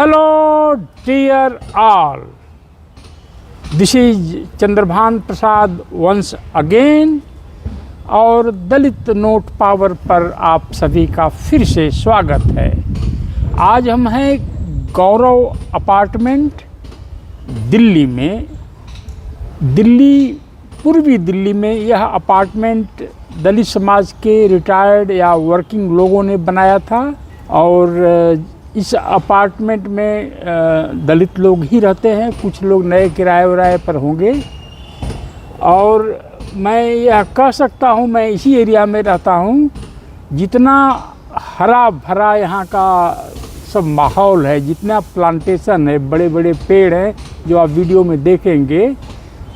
Hello, dear all. This is Chandrabhan Prasad once again और दलित note power पर आप सभी का फिर से स्वागत है। आज हम हैं गौरव अपार्टमेंट दिल्ली में। पूर्वी दिल्ली में यह अपार्टमेंट दलित समाज के रिटायर्ड या वर्किंग लोगों ने बनाया था और इस अपार्टमेंट में दलित लोग ही रहते हैं, कुछ लोग नए किराए पर होंगे। और मैं यह कह सकता हूँ, मैं इसी एरिया में रहता हूँ, जितना हरा भरा यहाँ का सब माहौल है, जितना प्लांटेशन है, बड़े बड़े पेड़ हैं जो आप वीडियो में देखेंगे,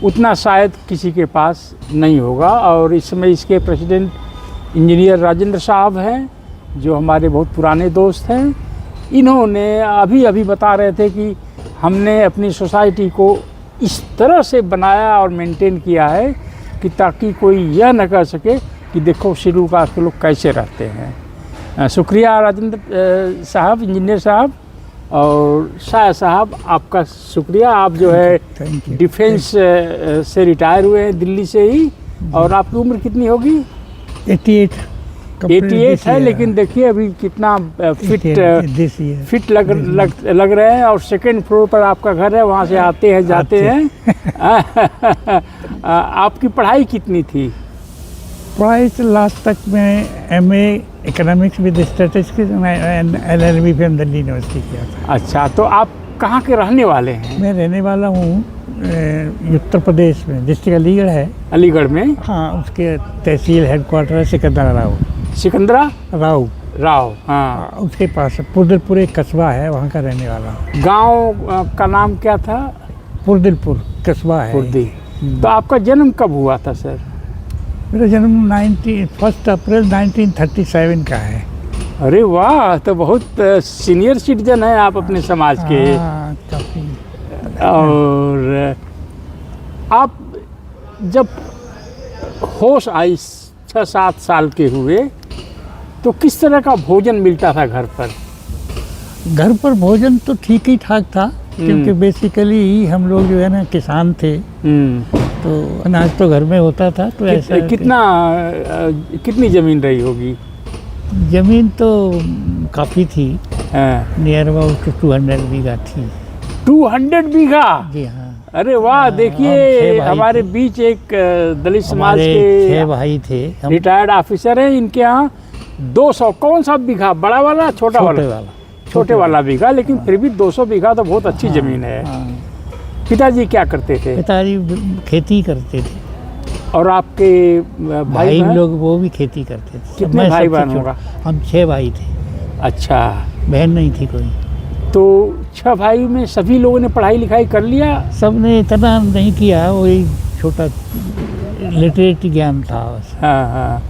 उतना शायद किसी के पास नहीं होगा। और इस समय इसके प्रेसिडेंट इंजीनियर राजेंद्र साहब हैं, जो हमारे बहुत पुराने दोस्त हैं। इन्होंने अभी बता रहे थे कि हमने अपनी सोसाइटी को इस तरह से बनाया और मेंटेन किया है कि ताकि कोई यह न कह सके कि देखो शेड्यूल कास्ट के लोग कैसे रहते हैं। शुक्रिया राजेंद्र साहब, इंजीनियर साहब और शाह साहब, आपका शुक्रिया। आप जो है डिफेंस से रिटायर हुए हैं दिल्ली से ही। और आपकी उम्र कितनी होगी? 88 है, लेकिन देखिए अभी कितना फिट लग रहे हैं। और सेकंड फ्लोर पर आपका घर है, वहाँ से आते हैं जाते हैं। आपकी पढ़ाई कितनी थी? पढ़ाई तो लास्ट तक मैं MA economics with statistics and LLB from Delhi university किया था। अच्छा, तो आप कहाँ के रहने वाले हैं? मैं रहने वाला हूँ उत्तर प्रदेश में, डिस्ट्रिक्ट अलीगढ़ है। अलीगढ़ में? हाँ, उसके तहसील हेडक्वार्टर है सिकंदरा राव। हाँ, उसके पास पुरदिलपुर एक कस्बा है, वहाँ का रहने वाला हूँ। गांव का नाम क्या था? पुरदिलपुर कस्बा है। तो आपका जन्म कब हुआ था सर? मेरा जन्म 1 अप्रैल 1937 का है। अरे वाह, तो बहुत सीनियर सिटीजन है आप अपने समाज के। काफी। और आप जब होश आई 6-7 साल के हुए तो किस तरह का भोजन मिलता था घर पर? घर पर भोजन तो ठीक ही ठाक था, क्योंकि बेसिकली हम लोग जो है ना किसान थे, तो अनाज तो घर में होता था। तो ऐसा कितनी ज़मीन रही होगी? ज़मीन तो काफ़ी थी, नियर अबाउट 200 बीघा थी। 200 बीघा? जी हाँ। अरे वाह, देखिए हमारे बीच एक दलित समाज के 6 भाई थे, रिटायर्ड ऑफिसर हैं। इनके यहाँ 200 कौन सा बीघा? बड़ा वाला छोटा वाला? छोटे वाला बीघा, लेकिन फिर भी 200 बीघा तो बहुत अच्छी ज़मीन है। पिताजी क्या करते थे? पिताजी खेती करते थे। और आपके भाई लोग वो भी खेती करते थे। कितने भाई बहन होगा? हम 6 भाई थे। अच्छा, बहन नहीं थी कोई। तो 6 भाई में सभी लोगों ने पढ़ाई लिखाई कर लिया? सब ने इतना नहीं किया, वही छोटा लिटरेरी ज्ञान था बस। हाँ।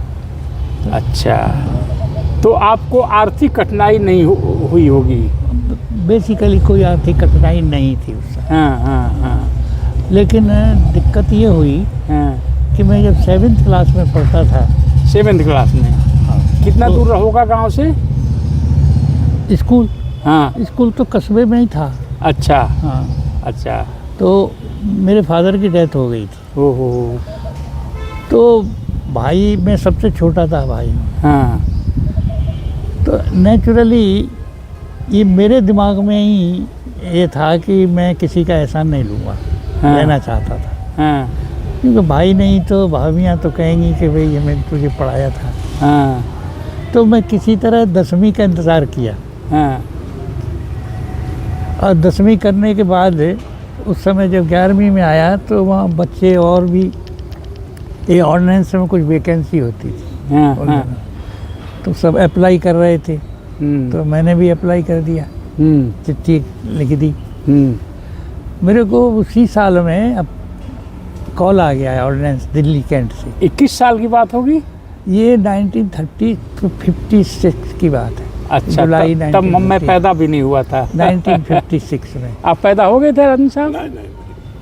अच्छा, तो आपको आर्थिक कठिनाई नहीं हुई होगी? बेसिकली कोई आर्थिक कठिनाई नहीं थी उस समय। हाँ। लेकिन दिक्कत ये हुई कि मैं जब 7th क्लास में पढ़ता था। 7th क्लास में? हाँ। कितना दूर होगा गांव से स्कूल? हाँ, स्कूल तो कस्बे में ही था। अच्छा। हाँ। अच्छा, तो मेरे फादर की डेथ हो गई थी। ओहो। तो भाई मैं सबसे छोटा था भाई। हाँ। तो नेचुरली ये मेरे दिमाग में ही ये था कि मैं किसी का एहसान नहीं लूँगा। रहना चाहता था। हाँ। क्योंकि भाई नहीं तो भाभियाँ तो कहेंगी कि भाई हमें तुझे पढ़ाया था। हाँ। तो मैं किसी तरह 10वीं का इंतज़ार किया। हाँ। और 10वीं करने के बाद उस समय जब 11वीं में आया तो वहाँ बच्चे और भी, ये ऑर्डिनेंस में कुछ वैकेंसी होती थी। हाँ। तो सब अप्लाई कर रहे थे, तो मैंने भी अप्लाई कर दिया, चिट्ठी लिख दी। मेरे को उसी साल में अब कॉल आ गया है ऑर्डिनेंस दिल्ली कैंट से। 21 साल की बात होगी ये? 1956 की बात है। अच्छा, जुलाई तब मैं पैदा भी नहीं हुआ था। 1956 में। आप पैदा हो गए थे राजन साहब? नहीं।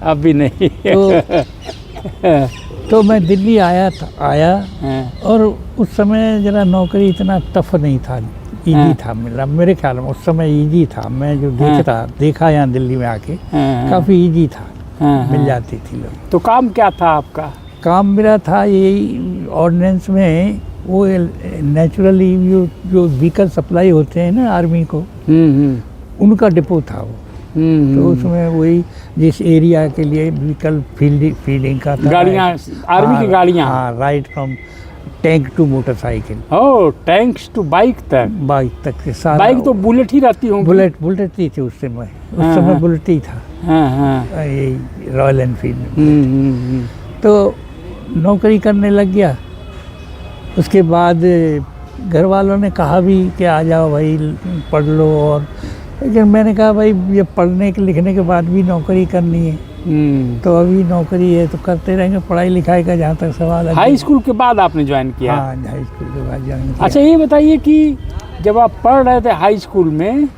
अब भी नहीं। तो मैं दिल्ली आया और उस समय ज़रा नौकरी इतना टफ नहीं था इजी था मेरे ख्याल में, उस समय इजी था। मैं जो देखा यहाँ दिल्ली में आके काफ़ी इजी था, मिल जाती थी लोग। तो काम क्या था आपका? काम मेरा था यही ऑर्डिनेंस में, वो नेचुरली जो व्हीकल सप्लाई होते हैं ना आर्मी को, उनका डिपो था वो। तो उसमें वही जिस एरिया के लिए व्हीकल फील्डिंग का था, गाड़ियाँ, आर्मी की गाड़ियाँ। हाँ, right from tank to motorcycle. Oh, tanks to bike तक के साथ। बाइक तो बुलेट ही रहती होंगी। बुलेट ही थी उस समय बुलेट ही था। यही रॉयल एनफील्ड। तो नौकरी करने लग गया। उसके बाद घर वालों ने कहा भी कि आ जाओ भाई पढ़ लो, और लेकिन मैंने कहा भाई ये पढ़ने के लिखने के बाद भी नौकरी करनी है, तो अभी नौकरी है तो करते रहेंगे, पढ़ाई लिखाई का जहाँ तक सवाल है। हाई स्कूल के बाद आपने ज्वाइन किया? हाँ, हाई स्कूल के बाद ज्वाइन किया। अच्छा, ये बताइए कि जब आप पढ़ रहे थे हाई स्कूल में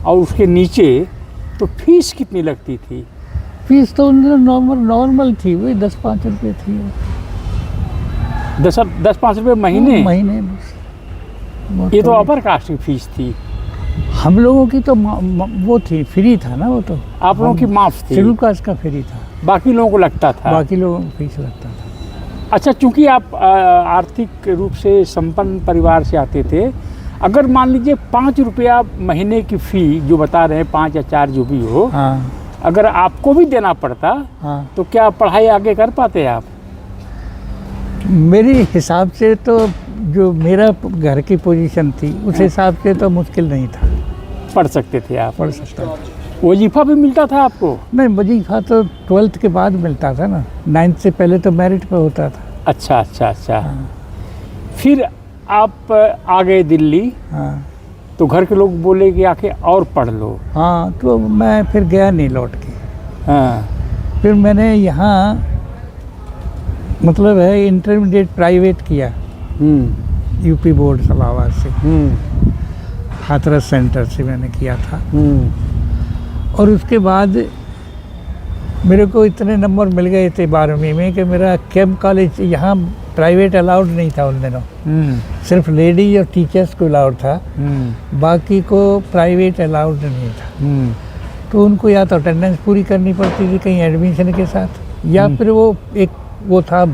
और उसके नीचे, तो फीस कितनी लगती थी? फीस तो उन दिनों नॉर्मल थी, वही 10-5 रुपये थी। 10-5 रुपये महीने? महीने। ये तो अपर कास्ट की फीस थी। हम लोगों की तो वो थी, फ्री था ना वो तो। आप लोगों की माफ थी? शेड्यूल कास्ट का फ्री था, बाकी लोगों को लगता था? बाकी लोगों को फीस लगता था। अच्छा, चूंकि आप आर्थिक रूप से संपन्न परिवार से आते थे, अगर मान लीजिए 5 रुपया महीने की फ़ी जो बता रहे हैं, 5 या 4 जो भी हो, हाँ, अगर आपको भी देना पड़ता, हाँ, तो क्या पढ़ाई आगे कर पाते आप? मेरे हिसाब से तो जो मेरा घर की पोजीशन थी उस हिसाब से तो मुश्किल नहीं था, पढ़ सकते थे आप? पढ़ सकता था। वजीफ़ा भी मिलता था आपको? नहीं, वजीफ़ा तो 12th के बाद मिलता था ना, 9th से पहले तो मेरिट पे होता था। अच्छा अच्छा अच्छा। हाँ। फिर आप आ गए दिल्ली। हाँ, तो घर के लोग बोले कि आके और पढ़ लो। हाँ, तो मैं फिर गया नहीं लौट के। हाँ। फिर मैंने यहाँ मतलब है इंटरमीडिएट प्राइवेट किया, यूपी बोर्ड इलाहाबाद से, हाथरस सेंटर से मैंने किया था। और उसके बाद मेरे को इतने नंबर मिल गए थे 12वीं में कि मेरा कैंप कॉलेज, यहाँ प्राइवेट अलाउड नहीं था उन दिनों, सिर्फ लेडीज और टीचर्स को अलाउड था, बाकी को प्राइवेट अलाउड नहीं था। तो उनको या तो अटेंडेंस पूरी करनी पड़ती थी कहीं एडमिशन के साथ, या फिर वो एक वो था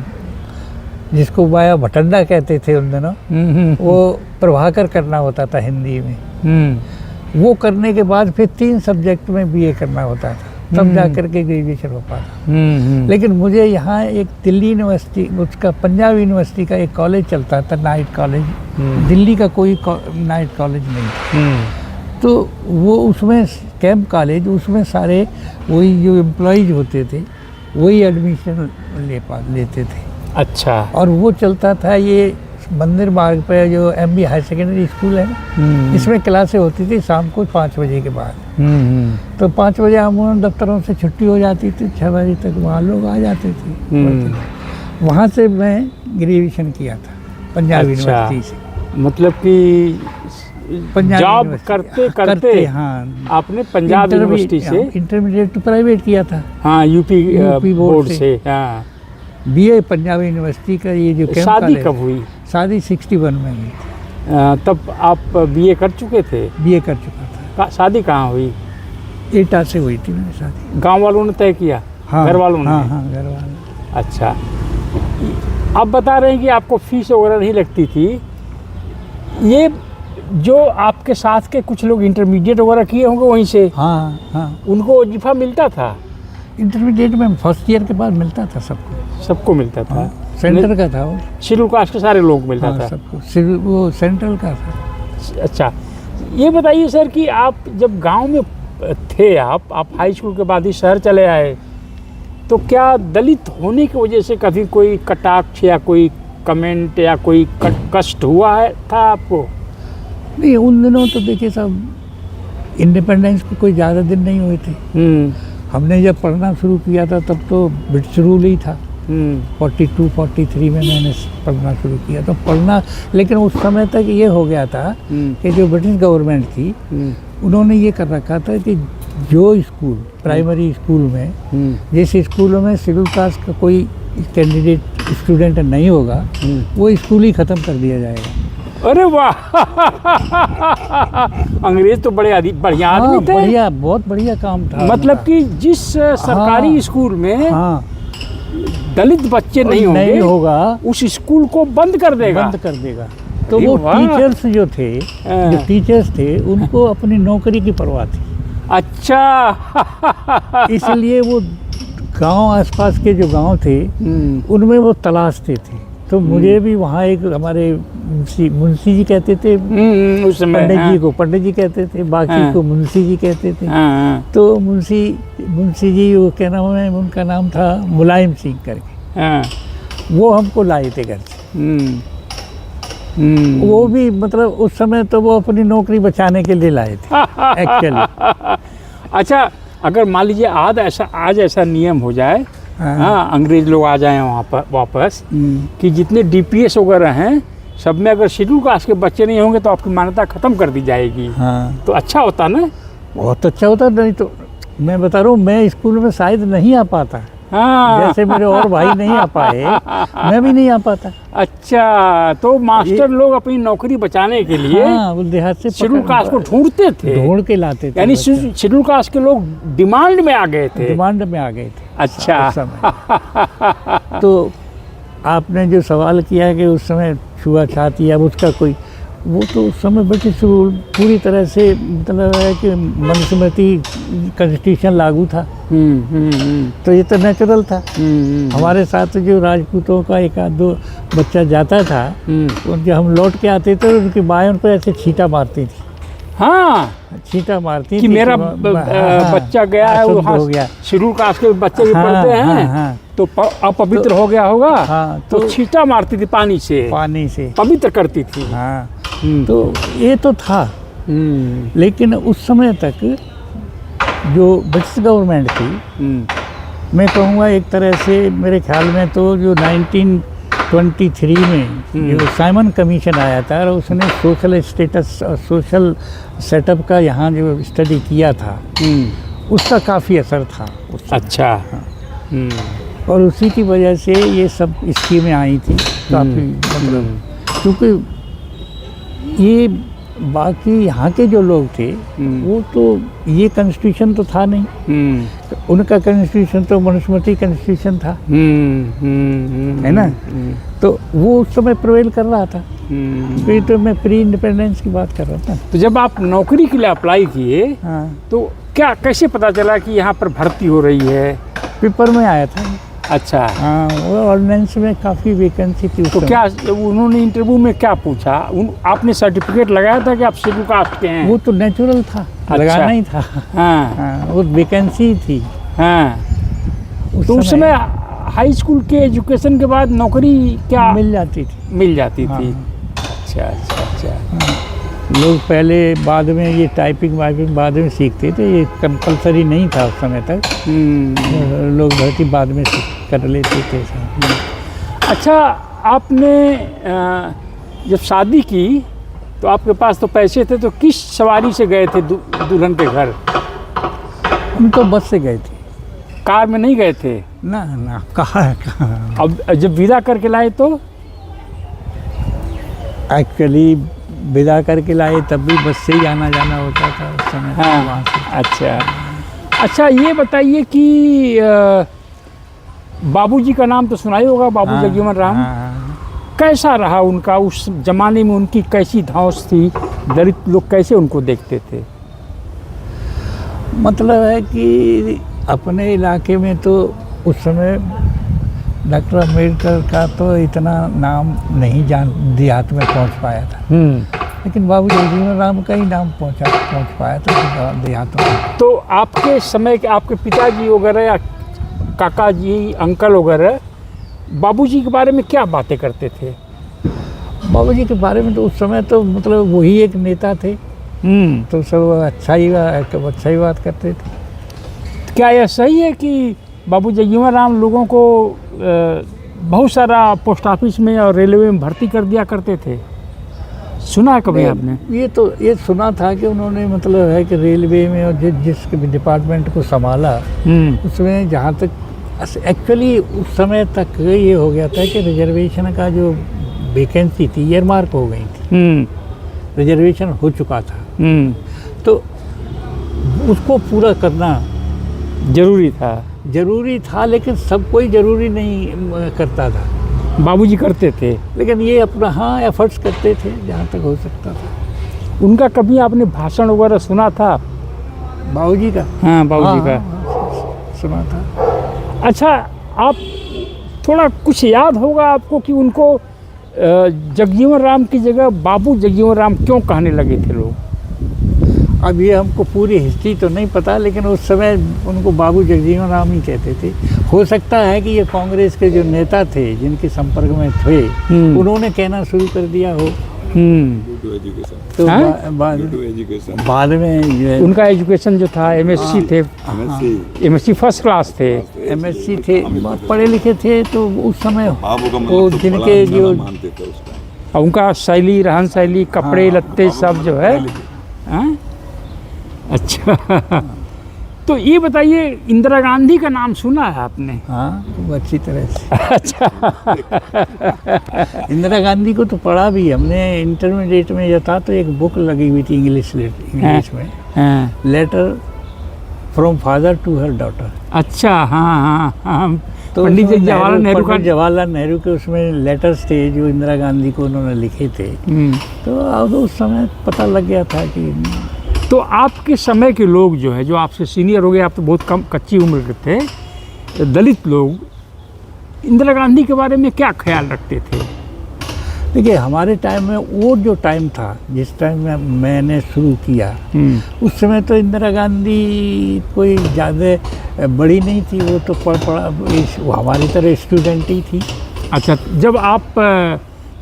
जिसको वाया भटंडा कहते थे उन दिनों, वो प्रभाकर करना होता था हिंदी में। वो करने के बाद फिर 3 सब्जेक्ट में बीए करना होता था, तब जा कर के ग्रेजुएशन हो पाता। लेकिन मुझे यहाँ एक दिल्ली यूनिवर्सिटी, उसका पंजाब यूनिवर्सिटी का एक कॉलेज चलता था, नाइट कॉलेज। दिल्ली का कोई नाइट कॉलेज नहीं था। तो वो उसमें कैंप कॉलेज, उसमें सारे वही जो एम्प्लॉयज़ होते थे वही एडमिशन लेते थे। अच्छा। और वो चलता था ये मंदिर मार्ग पे जो MB हायर सेकेंडरी स्कूल है ना, इसमें क्लासें होती थी शाम को 5 बजे के बाद। तो 5 बजे अमूमन दफ्तरों से छुट्टी हो जाती थी, 6 बजे तक वहाँ लोग आ जाते थे। वहाँ से मैं ग्रेजुएशन किया था पंजाब यूनिवर्सिटी से। मतलब कि जॉब करते करते हाँ, आपने पंजाब यूनिवर्सिटी से इंटरमीडिएट तो प्राइवेट किया था। हाँ, यूपी बोर्ड से। हाँ, बीए पंजाब यूनिवर्सिटी का ये जो कैंप। शादी कब हुई? शादी 61 में हुई थी। तब आप बीए कर चुके थे? बीए कर चुका था। शादी कहाँ हुई? एटा से हुई थी मेरी शादी। गांव वालों ने तय किया? हाँ, घर वालों ने? हाँ, घर वालों। अच्छा, आप बता रहे हैं कि आपको फीस वगैरह नहीं लगती थी। ये जो आपके साथ के कुछ लोग इंटरमीडिएट वगैरह किए होंगे वहीं से? हाँ, हाँ, उनको वजीफा मिलता था? इंटरमीडिएट में फर्स्ट ईयर के बाद मिलता था सबको मिलता था। हाँ, सेंटर का था वो। शेड्यूल कास्ट के सारे लोग मिलता था सबको, वो सेंट्रल का था। अच्छा, ये बताइए सर कि आप जब गांव में थे, आप हाई स्कूल के बाद ही शहर चले आए, तो क्या दलित होने की वजह से कभी कोई कटाक्ष या कोई कमेंट या कोई कष्ट हुआ है था आपको? नहीं, उन दिनों तो देखिए सब इंडिपेंडेंस को कोई ज़्यादा दिन नहीं हुए थे। हमने जब पढ़ना शुरू किया था तब तो ब्रिटिश रूल ही था। 42-43 में मैंने पढ़ना शुरू किया तो पढ़ना, लेकिन उस समय तक ये हो गया था कि जो ब्रिटिश गवर्नमेंट थी उन्होंने ये कर रखा था कि जो स्कूल प्राइमरी स्कूल में, जिस स्कूलों में शेड्यूल कास्ट का कोई कैंडिडेट स्टूडेंट नहीं होगा, वो स्कूल ही ख़त्म कर दिया जाएगा। अरे वाह अंग्रेज तो बड़े बढ़िया आदमी थे। बढ़िया, बहुत बढ़िया काम था। मतलब कि जिस सरकारी स्कूल में हाँ, दलित बच्चे नहीं होगा उस स्कूल को बंद कर देगा। तो वो टीचर्स जो टीचर्स थे उनको अपनी नौकरी की परवाह थी। अच्छा इसलिए वो गांव, आसपास के जो गांव थे उनमें वो तलाशते थे। तो मुझे भी वहाँ एक हमारे मुंशी जी कहते थे उस समय, पंडित जी कहते थे, बाकी को मुंशी जी कहते थे। तो मुंशी जी, वो क्या नाम है, उनका नाम था मुलायम सिंह करके। वो हमको लाए थे घर से। वो भी मतलब उस समय तो वो अपनी नौकरी बचाने के लिए लाए थे एक्चुअली। अच्छा, अगर मान लीजिए आज ऐसा नियम हो जाए, हाँ, अंग्रेज लोग आ जाएं वहाँ पर वापस, कि जितने डीपीएस वगैरह हैं सब में अगर शेड्यूल कास्ट के बच्चे नहीं होंगे तो आपकी मान्यता खत्म कर दी जाएगी। हाँ। तो अच्छा होता ना, बहुत अच्छा होता। नहीं तो मैं बता रहा हूँ, मैं स्कूल में शायद नहीं आ पाता। हाँ। जैसे मेरे और भाई नहीं आ पाए, मैं भी नहीं आ पाता। अच्छा, तो मास्टर लोग अपनी नौकरी बचाने के लिए, हाँ, वो देहात से शेड्यूल कास्ट को ढूंढते थे, ढूंढ के लाते थे। यानी शेड्यूल कास्ट के लोग डिमांड में आ गए थे। अच्छा तो आपने जो सवाल किया कि उस समय छुआछात या उसका कोई, वो तो उस समय ब्रिटिश पूरी तरह से मतलब है कि मनुस्मृति कॉन्स्टिट्यूशन लागू था। तो ये तो नेचुरल था। हमारे साथ जो राजपूतों का एक आध दो बच्चा जाता था, उनके हम लौट के आते थे, उनकी माएँ उन पर ऐसे छींटा मारती थी। हाँ, छींटा मारती कि मेरा बच्चा गया है, वो हो गया। शेड्यूल कास्ट के बच्चे भी पढ़ते हैं, तो अपवित्र हो गया होगा। हाँ, तो छींटा मारती थी, पानी से पवित्र करती थी। हाँ, तो ये तो था। लेकिन उस समय तक जो ब्रिटिश गवर्नमेंट थी, मैं कहूँगा एक तरह से मेरे ख्याल में तो जो 1923 में जो साइमन कमीशन आया था और उसने सोशल स्टेटस और सोशल सेटअप का यहाँ जो स्टडी किया था, उसका काफ़ी असर था। अच्छा। और उसी की वजह से ये सब स्कीमें आई थी काफ़ी, मतलब क्योंकि ये बाकी यहाँ के जो लोग थे वो तो ये कॉन्स्टिट्यूशन तो था नहीं। उनका कॉन्स्टिट्यूशन तो मनुस्मृति कॉन्स्टिट्यूशन था, है ना। तो वो उस समय प्रिवेल कर रहा था। फिर तो मैं प्री इंडिपेंडेंस की बात कर रहा था। तो जब आप नौकरी के लिए अप्लाई किए, हाँ, तो क्या कैसे पता चला कि यहाँ पर भर्ती हो रही है? पेपर में आया था। अच्छा। हाँ, वो ऑर्डिनेंस में काफ़ी वैकेंसी थी। तो क्या उन्होंने इंटरव्यू में क्या पूछा? आपने सर्टिफिकेट लगाया था कि आप शेड्यूल कास्ट के हैं? वो तो नेचुरल था। अच्छा। लगाना ही था। हाँ, वो वैकेंसी थी। हाँ, तो उस समय हाई स्कूल के एजुकेशन के बाद नौकरी क्या मिल जाती थी? हाँ। अच्छा। लोग पहले बाद में ये टाइपिंग वाइपिंग बाद में सीखते थे, ये कंपलसरी नहीं था उस समय तक। लोग भर्ती बाद में कर लेते थे। अच्छा, आपने जब शादी की तो आपके पास तो पैसे थे, तो किस सवारी से गए थे दुल्हन के घर? हम तो बस से गए थे, कार में नहीं गए थे? ना, कहाँ। अब जब विदा करके लाए तो? एक्चुअली विदा करके लाए तब भी बस से ही आना जाना होता था उस समय। हाँ, वहाँ से। अच्छा, ये बताइए कि बाबूजी का नाम तो सुना ही होगा, बाबू जगजीवन राम। कैसा रहा उनका उस जमाने में? उनकी कैसी धौंस थी? दलित लोग कैसे उनको देखते थे? मतलब है कि अपने इलाके में तो उस समय डॉक्टर अम्बेडकर का तो इतना नाम नहीं देहात में पहुंच पाया था। लेकिन बाबू जगजीवन राम का ही नाम पहुंच पाया था देहात में। तो आपके समय के आपके पिताजी वगैरह या काका जी, अंकल वगैरह बाबूजी के बारे में क्या बातें करते थे? बाबूजी के बारे में तो उस समय तो मतलब वही एक नेता थे। तो सब अच्छा ही बात करते थे। क्या यह सही है कि बाबू जगजीवन राम लोगों को बहुत सारा पोस्ट ऑफिस में और रेलवे में भर्ती कर दिया करते थे? सुना है कभी आपने? ये सुना था कि उन्होंने मतलब है कि रेलवे में और जिस डिपार्टमेंट को संभाला उसमें जहाँ तक एक्चुअली उस समय तक ये हो गया था कि रिजर्वेशन का जो वैकेंसी थी ईयरमार्क हो गई थी। रिजर्वेशन हो चुका था, तो उसको पूरा करना जरूरी था, लेकिन सब कोई जरूरी नहीं करता था। बाबूजी करते थे, लेकिन ये अपना एफर्ट्स करते थे जहाँ तक हो सकता था। उनका कभी आपने भाषण वगैरह सुना था? बाबूजी का? हाँ, बाबूजी का सुना था। अच्छा, आप थोड़ा कुछ याद होगा आपको कि उनको जगजीवन राम की जगह बाबू जगजीवन राम क्यों कहने लगे थे लोग? अब ये हमको पूरी हिस्ट्री तो नहीं पता, लेकिन उस समय उनको बाबू जगजीवन राम ही कहते थे। हो सकता है कि ये कांग्रेस के जो नेता थे जिनके संपर्क में थे, उन्होंने कहना शुरू कर दिया हो। तो बाद में जो है उनका एजुकेशन जो था एमएससी थे, एमएससी फर्स्ट क्लास थे, एमएससी थे, पढ़े लिखे थे। तो उस समय वो जिनके जो उनका शैली, रहन शैली, कपड़े लत्ते सब जो है। अच्छा, तो ये बताइए, इंदिरा गांधी का नाम सुना है आपने? हाँ, खूब अच्छी तरह से। अच्छा। इंदिरा गांधी को तो पढ़ा भी हमने। इंटरमीडिएट में जो था तो एक बुक लगी हुई थी इंग्लिश में, letter from father to her daughter. अच्छा, हाँ। तो पंडित जवाहरलाल नेहरू के उसमें लेटर्स थे जो इंदिरा गांधी को उन्होंने लिखे थे। तो अब उस समय पता लग गया था कि तो आपके समय के लोग जो है, जो आपसे सीनियर हो गए, आप तो बहुत कम कच्ची उम्र के थे, दलित लोग इंदिरा गांधी के बारे में क्या ख्याल रखते थे? देखिए, हमारे टाइम में वो जो टाइम था, जिस टाइम में मैंने शुरू किया, उस समय तो इंदिरा गांधी कोई ज़्यादा बड़ी नहीं थी। वो तो वो हमारी तरह स्टूडेंट ही थी। अच्छा, जब आप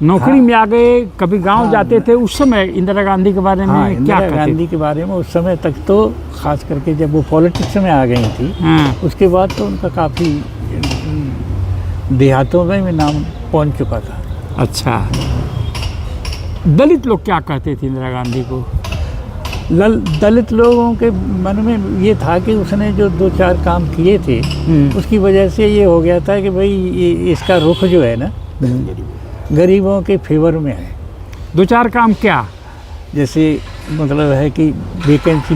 नौकरी में आ गए, कभी गांव जाते थे, उस समय इंदिरा गांधी के बारे में क्या कहते? इंदिरा गांधी के बारे में उस समय तक तो, खास करके जब वो पॉलिटिक्स में आ गई थी, उसके बाद तो उनका काफ़ी देहातों में भी नाम पहुंच चुका था। अच्छा, दलित लोग क्या कहते थे इंदिरा गांधी को? दलित लोगों के मन में ये था कि उसने जो 2-4 काम किए थे, उसकी वजह से ये हो गया था कि भाई इसका रुख जो है ना, गरीबों के फेवर में है। 2-4 काम क्या? जैसे मतलब है कि वैकेंसी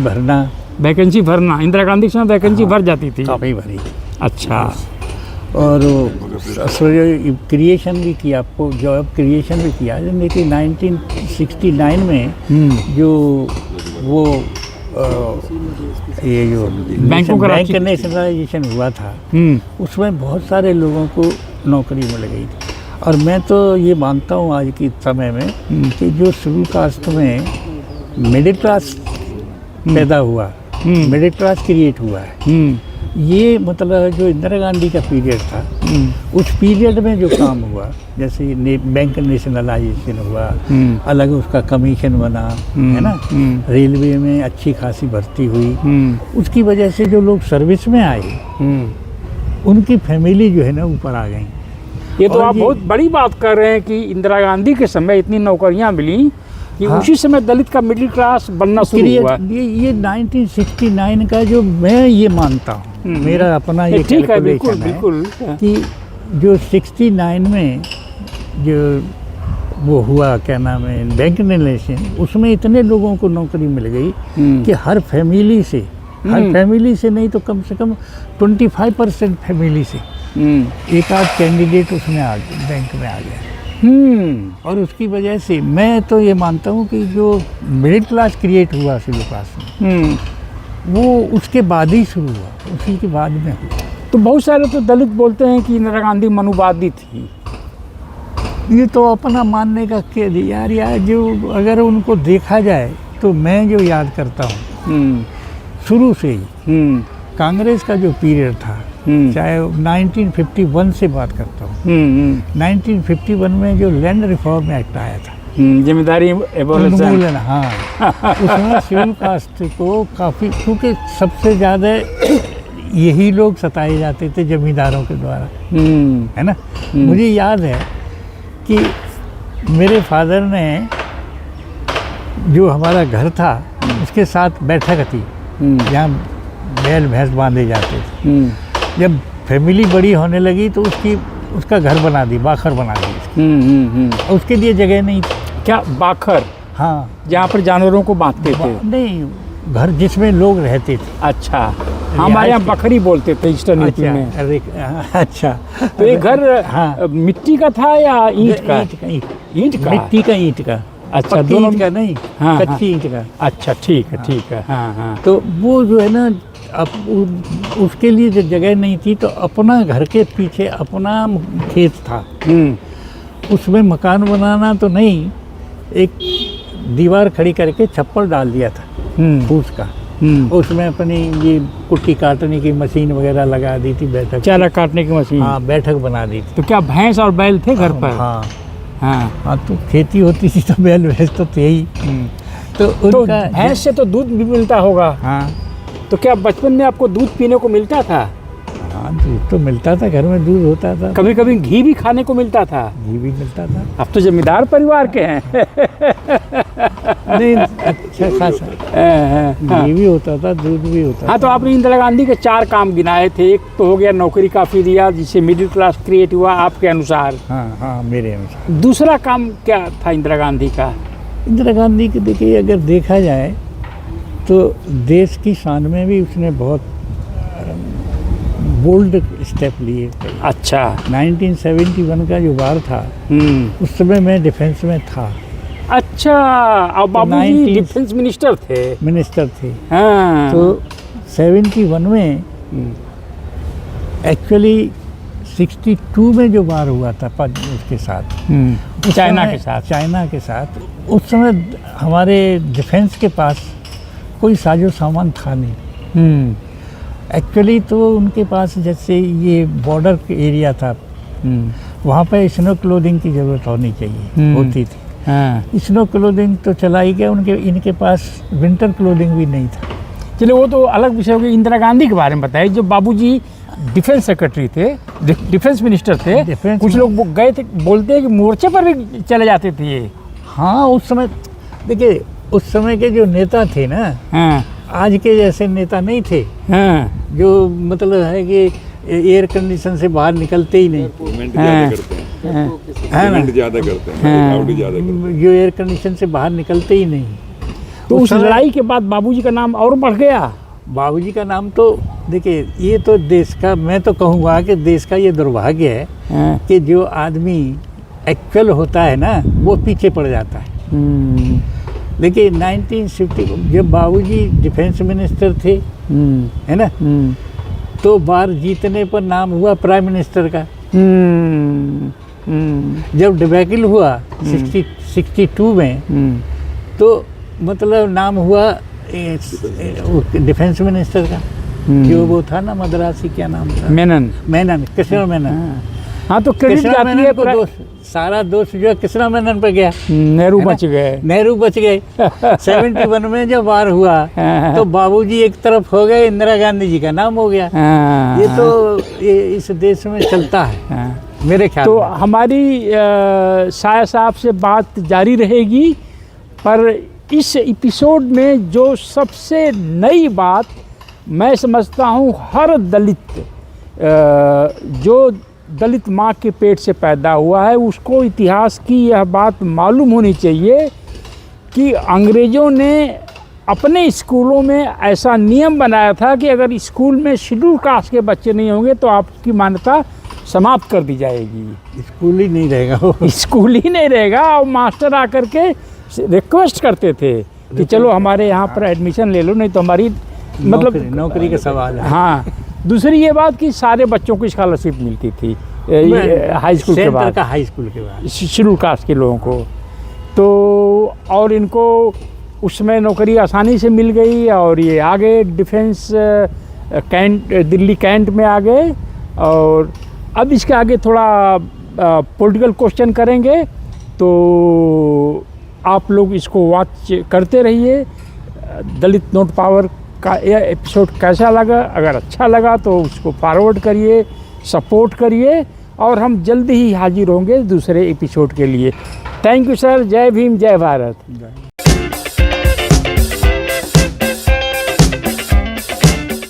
भरना। इंदिरा गांधी के समय वैकेंसी भर जाती थी, काफ़ी भरी। अच्छा, और क्रिएशन भी किया, आपको जॉब क्रिएशन भी किया। जैसे 1969 में जो वो ये जो बैंक नेशनलाइजेशन हुआ था, उसमें बहुत सारे लोगों को नौकरी मिल गई थी। और मैं तो ये मानता हूँ आज के समय में कि जो शेड्यूल कास्ट में मिडिल क्लास पैदा हुआ, मिडिल क्लास क्रिएट हुआ है, ये मतलब जो इंदिरा गांधी का पीरियड था, उस पीरियड में जो काम हुआ, जैसे बैंक नेशनलाइजेशन हुआ, अलग उसका कमीशन बना, है ना, रेलवे में अच्छी खासी भर्ती हुई, उसकी वजह से जो लोग सर्विस में आए, उनकी फैमिली जो है ना ऊपर आ गई। ये तो आप बहुत बड़ी बात कर रहे हैं कि इंदिरा गांधी के समय इतनी नौकरियां मिली कि उसी समय दलित का मिडिल क्लास बनना शुरू हुआ। ये 1969 का जो मैं ये मानता हूँ, मेरा अपना ये कैलकुलेशन है कि जो 69 में जो वो हुआ, क्या नाम है, बैंक नेशनलाइजेशन, उसमें इतने लोगों को नौकरी मिल गई कि हर फैमिली से नहीं तो कम से कम 25% फैमिली से एक आध कैंडिडेट उसमें बैंक में आ गया। और उसकी वजह से मैं तो ये मानता हूँ कि जो मिडिल क्लास क्रिएट हुआ शेड्यूल क्लास में, वो उसके बाद ही शुरू हुआ, उसी के बाद में हुआ। तो बहुत सारे तो दलित बोलते हैं कि इंदिरा गांधी मनुवादी थी। ये तो अपना मानने का यार जो अगर उनको देखा जाए तो मैं जो याद करता हूँ शुरू से ही कांग्रेस का जो पीरियड था, चाहे 1951 से बात करता हूँ, 1951 में जो लैंड रिफॉर्म एक्ट आया था, जिम्मेदारी एबोलिशन, हाँ, उसमें शेड्यूल कास्ट को काफ़ी, क्योंकि सबसे ज़्यादा यही लोग सताए जाते थे जमींदारों के द्वारा, है ना। मुझे याद है कि मेरे फादर ने, जो हमारा घर था उसके साथ बैठक थी जहाँ बैल भैंस बांधे जाते थे। जब फैमिली बड़ी होने लगी तो उसका घर बना दी, बाखर बना दी, उसके लिए जगह नहीं थी। क्या बाखर? हाँ, जहाँ पर जानवरों को बांधते थे? नहीं, घर जिसमें लोग रहते थे। अच्छा, हमारे यहाँ बकरी बोलते थे ईस्टर्न यूपी में। अरे अच्छा, तो ये घर हाँ, मिट्टी का था या ईंट का? ईंट का, मिट्टी का, ईंट का। अच्छा, पक्की दोनों ईंट का नहीं, हाँ, कच्ची ईंट का। अच्छा, ठीक है, ठीक है। हाँ हाँ। तो वो जो है ना, अब उसके लिए जो जगह नहीं थी, तो अपना घर के पीछे अपना खेत था, उसमें मकान बनाना तो नहीं, एक दीवार खड़ी करके छप्पर डाल दिया था फूस का। उसमें अपनी ये कुट्टी काटने की मशीन वगैरह लगा दी थी, बैठक, चारा काटने की मशीन। हाँ, बैठक बना दी थी। तो क्या भैंस और बैल थे घर पर? हाँ हाँ हाँ, तो खेती होती थी तो बैल भैंस तो थे ही। तो उनका भैंस से तो दूध भी मिलता होगा। हाँ, तो क्या बचपन में आपको दूध पीने को मिलता था? हाँ, दूध तो मिलता था, घर में दूध होता था। कभी कभी घी भी खाने को मिलता था? घी भी मिलता था। अब तो जमींदार परिवार के हैं। नहीं, अच्छा खासा घी भी होता था, दूध भी होता था। हाँ, तो आपने इंदिरा गांधी के 4 काम गिनाए थे। एक तो हो गया नौकरी काफ़ी दिया, जिससे मिडिल क्लास क्रिएट हुआ आपके अनुसार। हाँ हाँ, मेरे अनुसार। दूसरा काम क्या था इंदिरा गांधी का? इंदिरा गांधी के देखिए, अगर देखा जाए तो देश की शान में भी उसने बहुत बोल्ड स्टेप लिए थे। अच्छा। 1971 का जो वार था, उस समय मैं डिफेंस में था। अच्छा, और बाबूजी डिफेंस मिनिस्टर थे। हाँ। तो 71 में एक्चुअली 62 में जो वार हुआ था उसके साथ, चाइना के साथ, उस समय हमारे डिफेंस के पास कोई साजो सामान था नहीं। एक्चुअली तो उनके पास जैसे ये बॉर्डर एरिया था, वहाँ पे स्नो क्लोथिंग की ज़रूरत होनी चाहिए, होती थी। हाँ। स्नो क्लोथिंग तो चला ही गया, इनके पास विंटर क्लोथिंग भी नहीं था। चलिए, वो तो अलग विषय हो गया। इंदिरा गांधी के बारे में बताइए। जो बाबूजी डिफेंस सेक्रेटरी थे, डिफेंस मिनिस्टर थे, कुछ लोग गए थे, बोलते हैं कि मोर्चे पर भी चले जाते थे ये। हाँ, उस समय देखिए, उस समय के जो नेता थे ना, हाँ, आज के जैसे नेता नहीं थे। हाँ, जो मतलब है कि एयर कंडीशन से बाहर निकलते ही नहीं, ज़्यादा करते हैं, जो एयर कंडीशन से बाहर निकलते ही नहीं। तो उस लड़ाई के बाद बाबूजी का नाम और बढ़ गया। बाबूजी का नाम तो देखिए, ये तो देश का, मैं तो कहूँगा कि देश का ये दुर्भाग्य है कि जो आदमी एक्चुअल होता है ना, वो पीछे पड़ जाता है। देखिए 1950 जब बाबूजी डिफेंस मिनिस्टर थे, है ना, तो बार जीतने पर नाम हुआ प्राइम मिनिस्टर का। जब डिबेकल हुआ 62 में, तो मतलब नाम हुआ डिफेंस मिनिस्टर का, जो वो था ना मद्रासी, क्या नाम था, मेनन, कृष्णा मेनन। हाँ, तो क्रेडिट जाती है को सारा दोष जो है कृष्णा मेनन पे गया। नेहरू बच गए। 71 में जब वार हुआ तो बाबूजी एक तरफ हो गए, इंदिरा गांधी जी का नाम हो गया। ये तो इस देश में चलता है मेरे ख्याल तो में। हमारी शाह साहब से बात जारी रहेगी, पर इस एपिसोड में जो सबसे नई बात मैं समझता हूँ, हर दलित जो दलित माँ के पेट से पैदा हुआ है, उसको इतिहास की यह बात मालूम होनी चाहिए कि अंग्रेज़ों ने अपने स्कूलों में ऐसा नियम बनाया था कि अगर स्कूल में शेड्यूल कास्ट के बच्चे नहीं होंगे तो आपकी मान्यता समाप्त कर दी जाएगी। स्कूल ही नहीं रहेगा वो। स्कूल ही नहीं रहेगा। और मास्टर आकर के रिक्वेस्ट करते थे कि चलो हमारे यहाँ पर एडमिशन ले लो, नहीं तो हमारी मतलब नौकरी का सवाल है। हाँ, दूसरी ये बात कि सारे बच्चों को स्कॉलरशिप मिलती थी हाई स्कूल के बाद, हाई स्कूल के बाद शेड्यूल कास्ट के लोगों को। तो और इनको उसमें नौकरी आसानी से मिल गई और ये आ गए डिफेंस कैंट, दिल्ली कैंट में आ गए। और अब इसके आगे थोड़ा पॉलिटिकल क्वेश्चन करेंगे, तो आप लोग इसको वॉच करते रहिए। दलित नोट पावर का यह एपिसोड कैसा लगा? अगर अच्छा लगा तो उसको फॉरवर्ड करिए, सपोर्ट करिए, और हम जल्दी ही हाजिर होंगे दूसरे एपिसोड के लिए। Thank you sir. जय भीम, जय भारत।